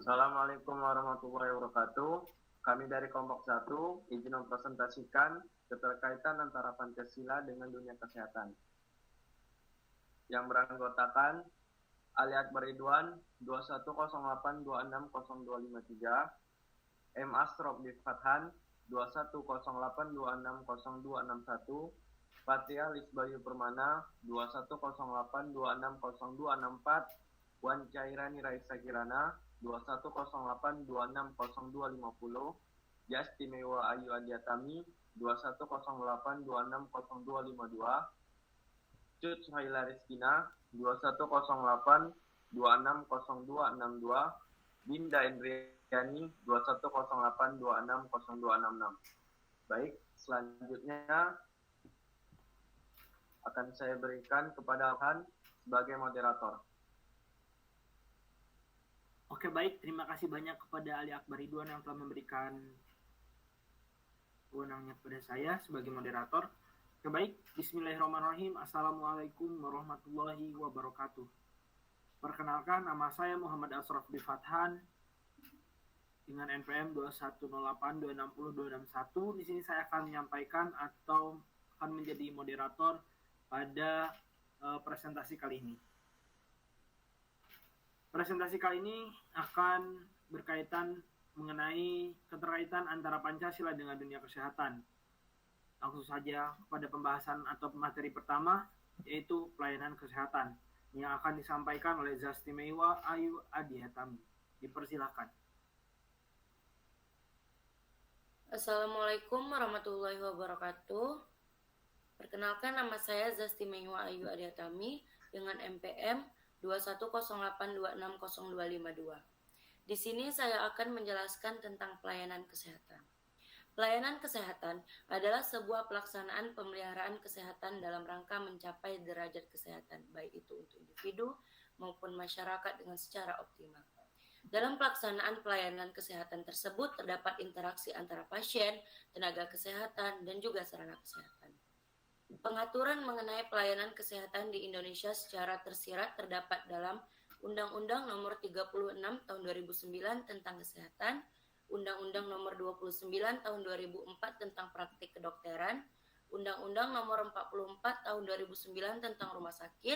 Assalamualaikum warahmatullahi wabarakatuh. Kami dari kelompok 1 izin mempresentasikan keterkaitan antara Pancasila dengan dunia kesehatan. Yang beranggotakan Ali Akbar Ridwan 2108260253, M. Asrof Fathan 2108260261, Fatia Lisbayu Permana 2108260264, Wan Cairani Raisa Kirana 2108260250, Yastimewa Ayu Adiatami 2108260252, Cut Suhaila Rizkina 2108260262, Binda Indriani 2108260266. Baik, selanjutnya akan saya berikan kepada Alhan sebagai moderator. Oke, baik. Terima kasih banyak kepada Ali Akbar Ridwan yang telah memberikan wewenangnya kepada saya sebagai moderator. Oke, baik. Bismillahirrahmanirrahim. Assalamualaikum warahmatullahi wabarakatuh. Perkenalkan, nama saya Muhammad Asrof Fathan dengan NPM 21082602261. Di sini saya akan menyampaikan atau akan menjadi moderator pada presentasi kali ini. Presentasi kali ini akan berkaitan mengenai keterkaitan antara Pancasila dengan dunia kesehatan. Langsung saja pada pembahasan atau materi pertama, yaitu pelayanan kesehatan, yang akan disampaikan oleh Zastimewa Ayu Adiatami. Dipersilakan. Assalamualaikum warahmatullahi wabarakatuh. Perkenalkan, nama saya Zastimewa Ayu Adiatami dengan MPM 21082602252. Di sini saya akan menjelaskan tentang pelayanan kesehatan. Pelayanan kesehatan adalah sebuah pelaksanaan pemeliharaan kesehatan dalam rangka mencapai derajat kesehatan, baik itu untuk individu maupun masyarakat dengan secara optimal. Dalam pelaksanaan pelayanan kesehatan tersebut terdapat interaksi antara pasien, tenaga kesehatan, dan juga sarana kesehatan. Pengaturan mengenai pelayanan kesehatan di Indonesia secara tersirat terdapat dalam Undang-Undang Nomor 36 Tahun 2009 tentang Kesehatan, Undang-Undang Nomor 29 Tahun 2004 tentang Praktik Kedokteran, Undang-Undang Nomor 44 Tahun 2009 tentang Rumah Sakit,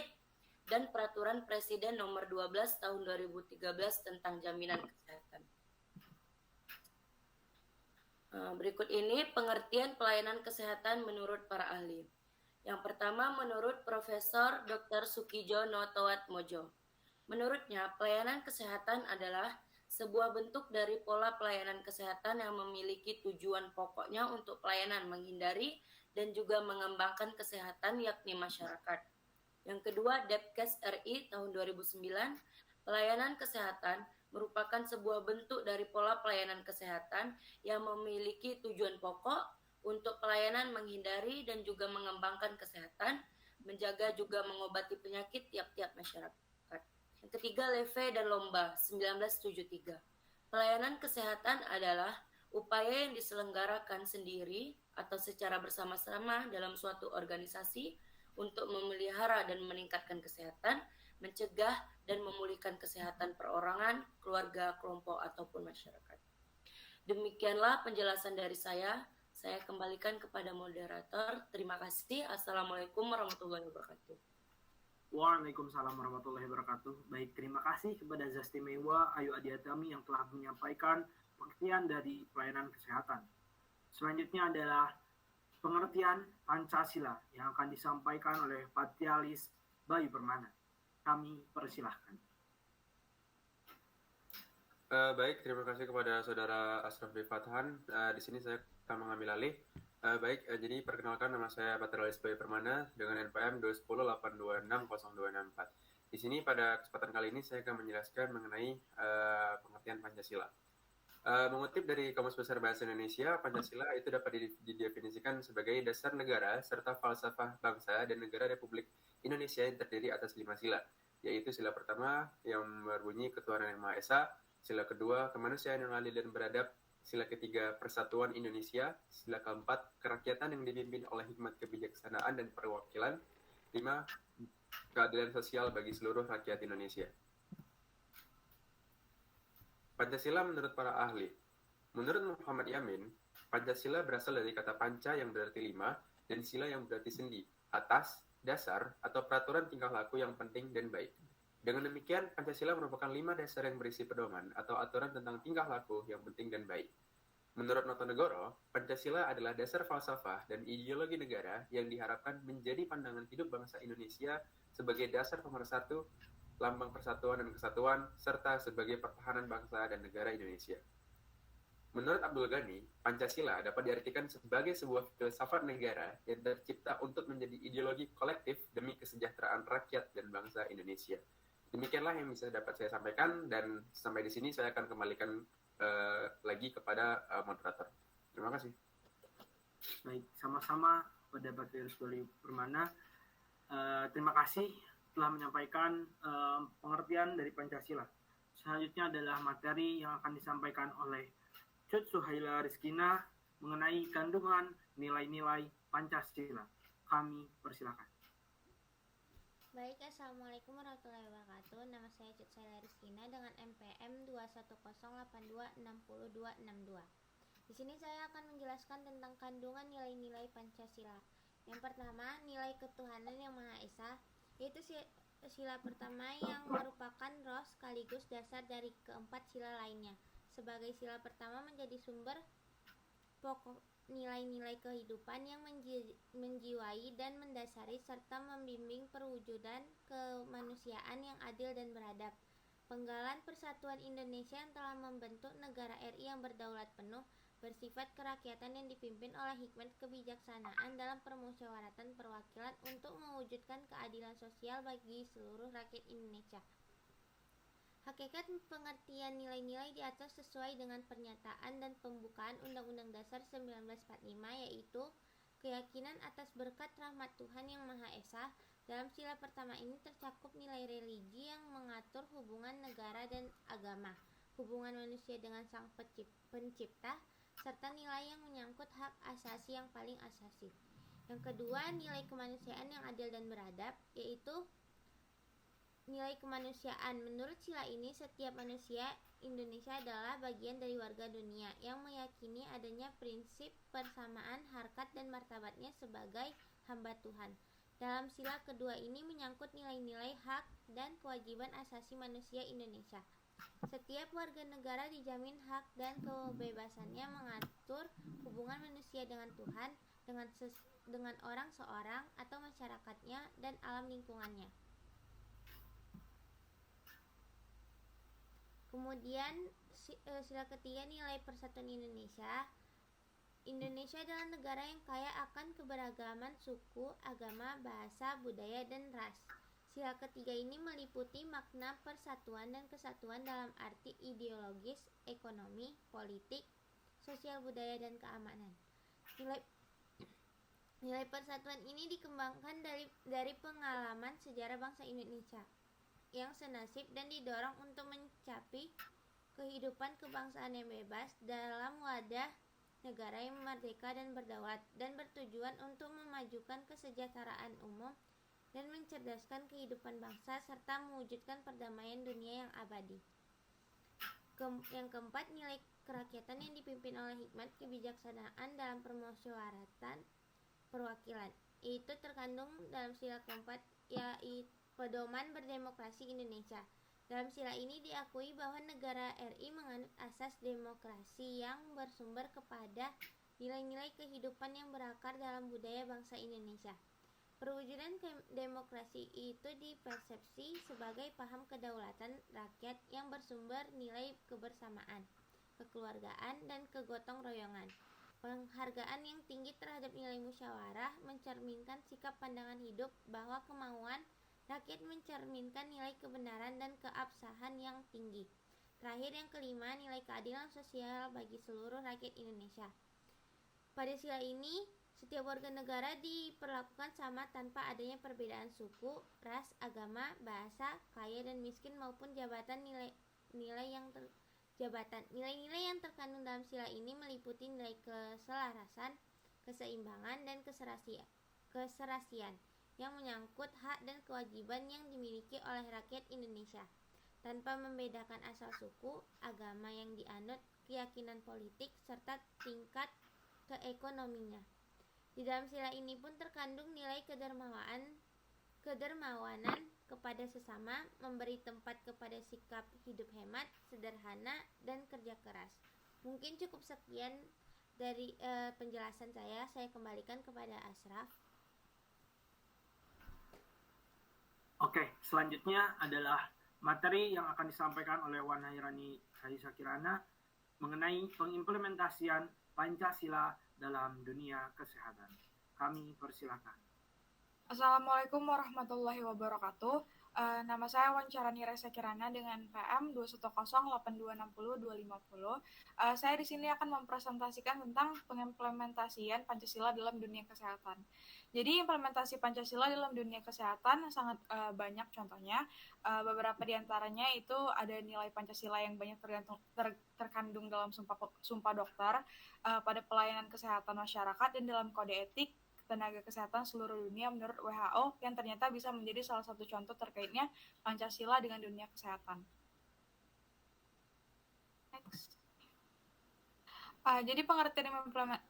dan Peraturan Presiden Nomor 12 Tahun 2013 tentang Jaminan Kesehatan. Berikut ini pengertian pelayanan kesehatan menurut para ahli. Yang pertama, menurut Profesor Dr. Sukijo Notoatmojo. Menurutnya, pelayanan kesehatan adalah sebuah bentuk dari pola pelayanan kesehatan yang memiliki tujuan pokoknya untuk pelayanan menghindari dan juga mengembangkan kesehatan yakni masyarakat. Yang kedua, Depkes RI tahun 2009, pelayanan kesehatan merupakan sebuah bentuk dari pola pelayanan kesehatan yang memiliki tujuan pokok untuk pelayanan menghindari dan juga mengembangkan kesehatan, menjaga juga mengobati penyakit tiap-tiap masyarakat. Yang ketiga, Leve dan Lomba 1973. Pelayanan kesehatan adalah upaya yang diselenggarakan sendiri atau secara bersama-sama dalam suatu organisasi untuk memelihara dan meningkatkan kesehatan, mencegah dan memulihkan kesehatan perorangan, keluarga, kelompok, ataupun masyarakat. Demikianlah penjelasan dari saya. Saya kembalikan kepada moderator. Terima kasih. Assalamualaikum warahmatullahi wabarakatuh. Waalaikumsalam warahmatullahi wabarakatuh. Baik, terima kasih kepada Zastimewa Ayu Adiatami yang telah menyampaikan pengertian dari pelayanan kesehatan. Selanjutnya adalah pengertian Pancasila yang akan disampaikan oleh Fatia Lisbayu Permana. Kami persilahkan. Baik, terima kasih kepada Saudara Asrof Fathan. Di sini saya akan mengambil alih. Jadi perkenalkan, nama saya Fatia Lisbayu Permana dengan NPM 21082260264. Di sini pada kesempatan kali ini saya akan menjelaskan mengenai pengertian Pancasila. Mengutip dari Kamus Besar Bahasa Indonesia, Pancasila itu dapat didefinisikan sebagai dasar negara serta falsafah bangsa dan negara Republik Indonesia yang terdiri atas 5 sila, yaitu sila pertama yang berbunyi Ketuhanan Yang Maha Esa, sila kedua kemanusiaan yang adil dan beradab, sila ketiga persatuan Indonesia, sila keempat kerakyatan yang dipimpin oleh hikmat kebijaksanaan dan perwakilan, 5 keadilan sosial bagi seluruh rakyat Indonesia. Pancasila menurut para ahli. Menurut Muhammad Yamin, Pancasila berasal dari kata panca yang berarti 5 dan sila yang berarti sendi, atas, dasar, atau peraturan tingkah laku yang penting dan baik. Dengan demikian, Pancasila merupakan 5 dasar yang berisi pedoman atau aturan tentang tingkah laku yang penting dan baik. Menurut Notonegoro, Pancasila adalah dasar falsafah dan ideologi negara yang diharapkan menjadi pandangan hidup bangsa Indonesia sebagai dasar pemersatu, lambang persatuan dan kesatuan, serta sebagai pertahanan bangsa dan negara Indonesia. Menurut Abdul Ghani, Pancasila dapat diartikan sebagai sebuah filsafat negara yang tercipta untuk menjadi ideologi kolektif demi kesejahteraan rakyat dan bangsa Indonesia. Demikianlah yang bisa dapat saya sampaikan, dan sampai di sini saya akan kembalikan lagi kepada moderator. Terima kasih. Baik, sama-sama pada Bapak Rusdoli Permana. Terima kasih telah menyampaikan pengertian dari Pancasila. Selanjutnya adalah materi yang akan disampaikan oleh Cut Suhaila Rizkina mengenai kandungan nilai-nilai Pancasila. Kami persilakan. Baik, Assalamualaikum warahmatullahi wabarakatuh. Nama saya Cut Suhaila Rizkina dengan NPM 210826262. Di sini saya akan menjelaskan tentang kandungan nilai-nilai Pancasila. Yang pertama, nilai ketuhanan yang Maha Esa, yaitu sila pertama yang merupakan roh sekaligus dasar dari keempat sila lainnya. Sebagai sila pertama menjadi sumber pokok nilai-nilai kehidupan yang menjiwai dan mendasari serta membimbing perwujudan kemanusiaan yang adil dan beradab. Penggalan Persatuan Indonesia yang telah membentuk negara RI yang berdaulat penuh, bersifat kerakyatan yang dipimpin oleh hikmat kebijaksanaan dalam permusyawaratan perwakilan untuk mewujudkan keadilan sosial bagi seluruh rakyat Indonesia. Hakikat pengertian nilai-nilai diatur sesuai dengan pernyataan dan pembukaan Undang-Undang Dasar 1945, yaitu keyakinan atas berkat rahmat Tuhan Yang Maha Esa. Dalam sila pertama ini tercakup nilai religi yang mengatur hubungan negara dan agama, hubungan manusia dengan Sang Pencipta, serta nilai yang menyangkut hak asasi yang paling asasi. Yang kedua, nilai kemanusiaan yang adil dan beradab, yaitu nilai kemanusiaan. Menurut sila ini, setiap manusia Indonesia adalah bagian dari warga dunia yang meyakini adanya prinsip persamaan harkat dan martabatnya sebagai hamba Tuhan. Dalam sila kedua ini menyangkut nilai-nilai hak dan kewajiban asasi manusia Indonesia. Setiap warga negara dijamin hak dan kebebasannya mengatur hubungan manusia dengan Tuhan, dengan orang seorang atau masyarakatnya dan alam lingkungannya. Kemudian sila ketiga, nilai persatuan Indonesia. Indonesia adalah negara yang kaya akan keberagaman suku, agama, bahasa, budaya, dan ras. Sila ketiga ini meliputi makna persatuan dan kesatuan dalam arti ideologis, ekonomi, politik, sosial, budaya, dan keamanan. Nilai persatuan ini dikembangkan dari pengalaman sejarah bangsa Indonesia yang senasib dan didorong untuk mencapai kehidupan kebangsaan yang bebas dalam wadah negara yang merdeka dan berdaulat, dan bertujuan untuk memajukan kesejahteraan umum dan mencerdaskan kehidupan bangsa serta mewujudkan perdamaian dunia yang abadi. Yang keempat, nilai kerakyatan yang dipimpin oleh hikmat kebijaksanaan dalam permusyawaratan perwakilan. Itu terkandung dalam sila keempat, yaitu pedoman berdemokrasi Indonesia. Dalam sila ini diakui bahwa negara RI menganut asas demokrasi yang bersumber kepada nilai-nilai kehidupan yang berakar dalam budaya bangsa Indonesia. Perwujudan demokrasi itu dipersepsi sebagai paham kedaulatan rakyat yang bersumber nilai kebersamaan, kekeluargaan, dan kegotong royongan. Penghargaan yang tinggi terhadap nilai musyawarah mencerminkan sikap pandangan hidup bahwa kemauan rakyat mencerminkan nilai kebenaran dan keabsahan yang tinggi. Terakhir, yang kelima, nilai keadilan sosial bagi seluruh rakyat Indonesia. Pada sila ini, setiap warga negara diperlakukan sama tanpa adanya perbedaan suku, ras, agama, bahasa, kaya dan miskin maupun jabatan. Nilai-nilai yang terkandung dalam sila ini meliputi nilai keselarasan, keseimbangan, dan keserasian yang menyangkut hak dan kewajiban yang dimiliki oleh rakyat Indonesia. tanpa membedakan asal suku, agama yang dianut, keyakinan politik, serta tingkat keekonominya. Di dalam sila ini pun terkandung nilai kedermawanan kepada sesama, memberi tempat kepada sikap hidup hemat, sederhana, dan kerja keras. Mungkin cukup sekian dari penjelasan saya kembalikan kepada Ashraf. Oke, selanjutnya adalah materi yang akan disampaikan oleh Wan Hairani Raisa Kirana mengenai pengimplementasian Pancasila dalam dunia kesehatan. Kami persilakan. Assalamualaikum warahmatullahi wabarakatuh. Nama saya Wancarani Raisa Kirana dengan PM 2108260-250. Saya di sini akan mempresentasikan tentang pengimplementasian Pancasila dalam dunia kesehatan. Jadi implementasi Pancasila dalam dunia kesehatan sangat banyak contohnya. Beberapa di antaranya itu ada nilai Pancasila yang banyak terkandung dalam Sumpah Dokter, pada pelayanan kesehatan masyarakat, dan dalam kode etik tenaga kesehatan seluruh dunia menurut WHO yang ternyata bisa menjadi salah satu contoh terkaitnya Pancasila dengan dunia kesehatan. Next. Jadi pengertian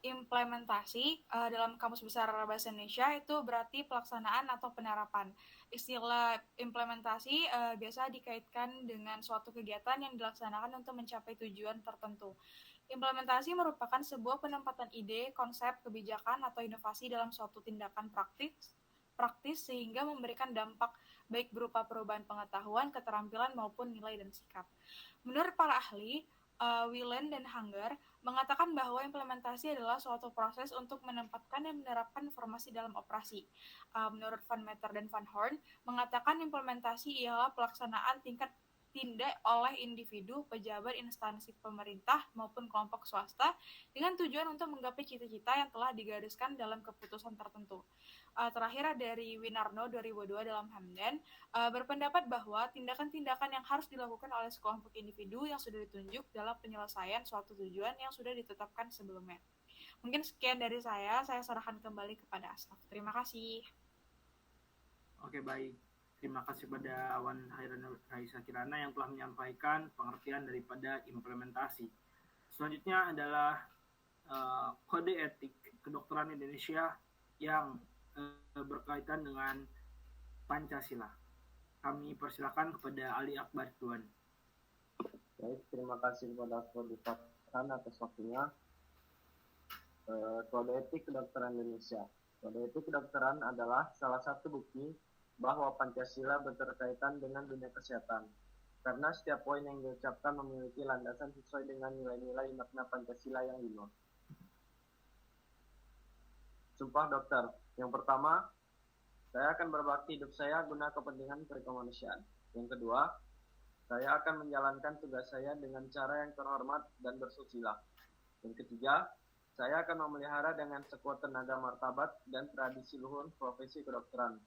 implementasi dalam Kamus Besar Bahasa Indonesia itu berarti pelaksanaan atau penerapan. Istilah implementasi biasa dikaitkan dengan suatu kegiatan yang dilaksanakan untuk mencapai tujuan tertentu. Implementasi merupakan sebuah penempatan ide, konsep, kebijakan, atau inovasi dalam suatu tindakan praktis sehingga memberikan dampak baik berupa perubahan pengetahuan, keterampilan, maupun nilai dan sikap. Menurut para ahli, Wieland dan Hanger mengatakan bahwa implementasi adalah suatu proses untuk menempatkan dan menerapkan informasi dalam operasi. Menurut Van Meter dan Van Horn, mengatakan implementasi ialah pelaksanaan tindak oleh individu, pejabat, instansi pemerintah, maupun kelompok swasta dengan tujuan untuk menggapai cita-cita yang telah digariskan dalam keputusan tertentu. Terakhir dari Winarno 2002 dalam Hamdan berpendapat bahwa tindakan-tindakan yang harus dilakukan oleh sekelompok individu yang sudah ditunjuk dalam penyelesaian suatu tujuan yang sudah ditetapkan sebelumnya. Mungkin sekian dari saya serahkan kembali kepada Ashraf. Terima kasih. Oke, baik. Terima kasih kepada Wan Hairani Raisa Kirana yang telah menyampaikan pengertian daripada implementasi. Selanjutnya adalah kode etik kedokteran Indonesia yang berkaitan dengan Pancasila. Kami persilakan kepada Ali Akbar Tuan. Baik, terima kasih kepada Prof. Fathan atas waktunya. Kode etik kedokteran Indonesia. Kode etik kedokteran adalah salah satu bukti bahwa Pancasila berkaitan dengan dunia kesehatan. Karena setiap poin yang diucapkan memiliki landasan sesuai dengan nilai-nilai makna Pancasila yang lima. Sumpah Dokter. Yang pertama, saya akan berbakti hidup saya guna kepentingan kemanusiaan. Yang kedua, saya akan menjalankan tugas saya dengan cara yang terhormat dan bersusila. Yang ketiga, saya akan memelihara dengan sekuat tenaga martabat dan tradisi luhur profesi kedokteran.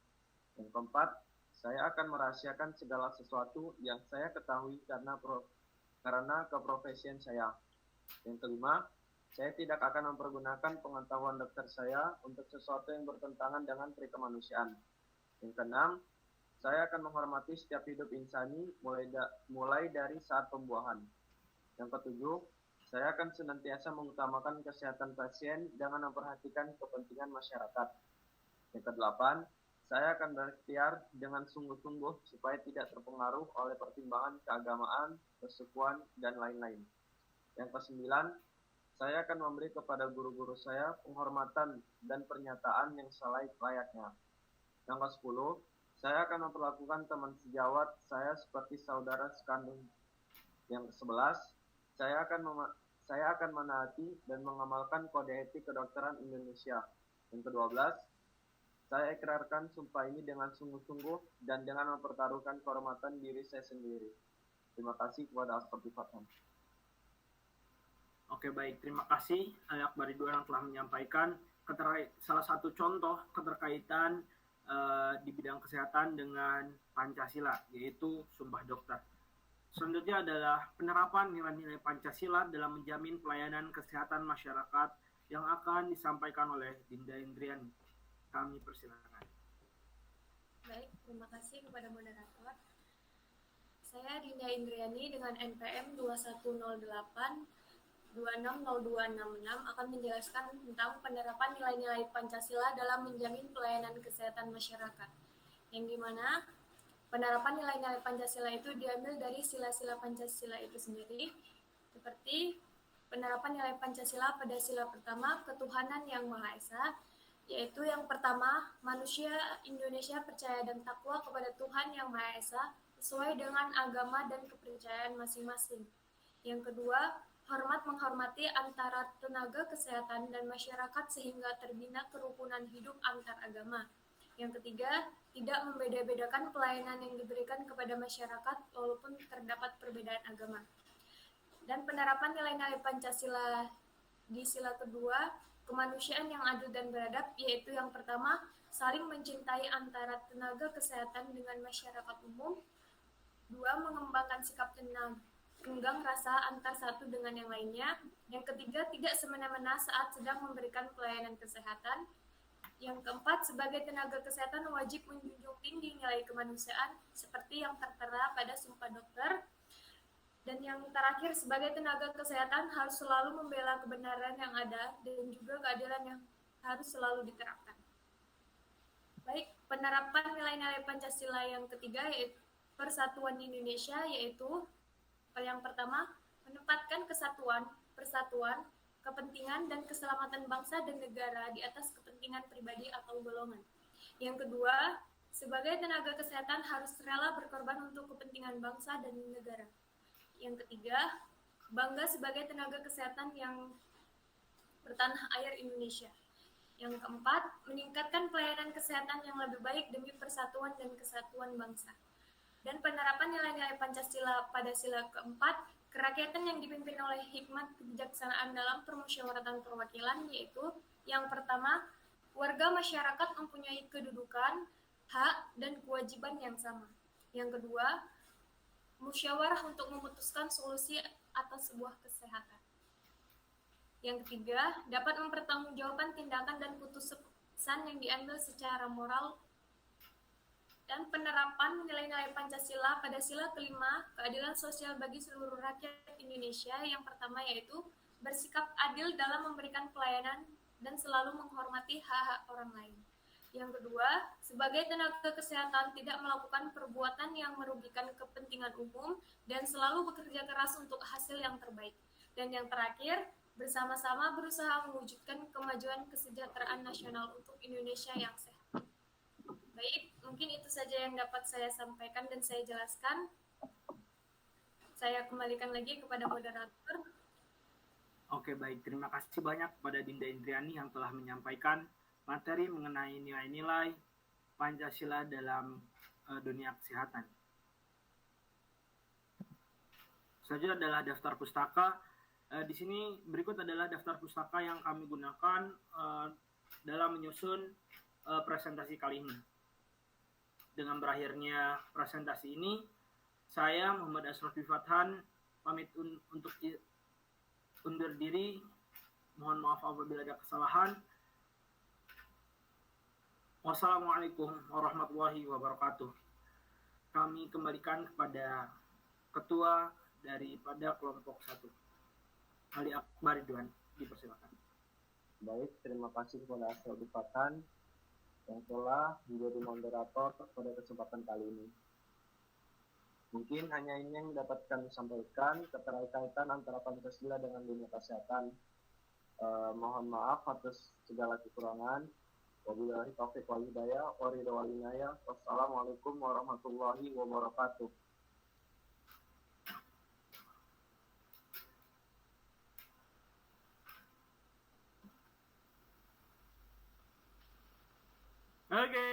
Yang keempat, saya akan merahasiakan segala sesuatu yang saya ketahui karena keprofesian saya. Yang kelima, saya tidak akan mempergunakan pengetahuan dokter saya untuk sesuatu yang bertentangan dengan perikemanusiaan. Yang keenam, saya akan menghormati setiap hidup insani mulai dari saat pembuahan. Yang ketujuh, saya akan senantiasa mengutamakan kesehatan pasien dengan memperhatikan kepentingan masyarakat. Yang kedelapan, saya akan berikhtiar dengan sungguh-sungguh supaya tidak terpengaruh oleh pertimbangan keagamaan, kesukuan, dan lain-lain. Yang kesembilan, saya akan memberi kepada guru-guru saya penghormatan dan pernyataan yang selayaknya. Yang ke-10, saya akan memperlakukan teman sejawat saya seperti saudara sekandung. Yang ke-11, saya akan menaati dan mengamalkan kode etik kedokteran Indonesia. Yang ke-12, saya ikrarkan sumpah ini dengan sungguh-sungguh dan dengan mempertaruhkan kehormatan diri saya sendiri. Terima kasih kepada Prof. Fathan. Oke, baik. Terima kasih Ali Akbar Ridwan yang telah menyampaikan salah satu contoh keterkaitan di bidang kesehatan dengan Pancasila, yaitu Sumpah Dokter. Selanjutnya adalah penerapan nilai-nilai Pancasila dalam menjamin pelayanan kesehatan masyarakat yang akan disampaikan oleh Dinda Indriani. Kami persilakan. Baik, terima kasih kepada moderator. Saya Dinda Indriani dengan NPM 2108 260266 akan menjelaskan tentang penerapan nilai-nilai Pancasila dalam menjamin pelayanan kesehatan masyarakat. Yang dimana penerapan nilai-nilai Pancasila itu diambil dari sila-sila Pancasila itu sendiri, seperti penerapan nilai Pancasila pada sila pertama, ketuhanan yang Maha Esa, yaitu yang pertama, manusia Indonesia percaya dan takwa kepada Tuhan yang Maha Esa sesuai dengan agama dan kepercayaan masing-masing. Yang kedua, hormat menghormati antara tenaga kesehatan dan masyarakat sehingga terbina kerukunan hidup antar agama. Yang ketiga, tidak membeda-bedakan pelayanan yang diberikan kepada masyarakat walaupun terdapat perbedaan agama. Dan penerapan nilai-nilai Pancasila di sila kedua, kemanusiaan yang adil dan beradab, yaitu yang pertama, saling mencintai antara tenaga kesehatan dengan masyarakat umum. Dua, mengembangkan sikap tenang, tenggang rasa antar satu dengan yang lainnya. Yang ketiga, tidak semena-mena saat sedang memberikan pelayanan kesehatan. Yang keempat, sebagai tenaga kesehatan wajib menjunjung tinggi nilai kemanusiaan seperti yang tertera pada Sumpah Dokter. Dan yang terakhir, sebagai tenaga kesehatan harus selalu membela kebenaran yang ada dan juga keadilan yang harus selalu diterapkan. Baik, penerapan nilai-nilai Pancasila yang ketiga yaitu Persatuan Indonesia, yaitu yang pertama, menempatkan kesatuan, persatuan, kepentingan, dan keselamatan bangsa dan negara di atas kepentingan pribadi atau golongan. Yang kedua, sebagai tenaga kesehatan harus rela berkorban untuk kepentingan bangsa dan negara. Yang ketiga, bangga sebagai tenaga kesehatan yang bertanah air Indonesia. Yang keempat, meningkatkan pelayanan kesehatan yang lebih baik demi persatuan dan kesatuan bangsa. Dan penerapan nilai-nilai Pancasila pada sila keempat, kerakyatan yang dipimpin oleh hikmat kebijaksanaan dalam permusyawaratan perwakilan, yaitu yang pertama, warga masyarakat mempunyai kedudukan, hak, dan kewajiban yang sama. Yang kedua, musyawarah untuk memutuskan solusi atas sebuah kesehatan. Yang ketiga, dapat mempertanggungjawabkan tindakan dan putusan yang diambil secara moral. Dan penerapan nilai-nilai Pancasila pada sila kelima, keadilan sosial bagi seluruh rakyat Indonesia. Yang pertama yaitu bersikap adil dalam memberikan pelayanan dan selalu menghormati hak-hak orang lain. Yang kedua, sebagai tenaga kesehatan tidak melakukan perbuatan yang merugikan kepentingan umum dan selalu bekerja keras untuk hasil yang terbaik. Dan yang terakhir, bersama-sama berusaha mewujudkan kemajuan kesejahteraan nasional untuk Indonesia yang sehat. Baik, mungkin itu saja yang dapat saya sampaikan dan saya jelaskan. Saya kembalikan lagi kepada moderator. Oke, baik. Terima kasih banyak kepada Dinda Indriani yang telah menyampaikan materi mengenai nilai-nilai Pancasila dalam dunia kesehatan. Selanjutnya adalah daftar pustaka. Di sini berikut adalah daftar pustaka yang kami gunakan dalam menyusun presentasi kali ini. Dengan berakhirnya presentasi ini, saya Muhammad Asrofi Fathan pamit untuk undur diri. Mohon maaf apabila ada kesalahan. Wassalamualaikum warahmatullahi wabarakatuh. Kami kembalikan kepada ketua daripada kelompok 1. Ali Akbar Ridwan, dipersilakan. Baik, terima kasih kepada Asrofi Fathan yang telah menjadi moderator pada kesempatan kali ini. Mungkin hanya ini yang dapat kami sampaikan, keterkaitan antara Pancasila dengan dunia kesehatan. Mohon maaf atas segala kekurangan. Wabillahi taufiq wal hidayah, wal inayah. Wassalamualaikum warahmatullahi wabarakatuh. Oke,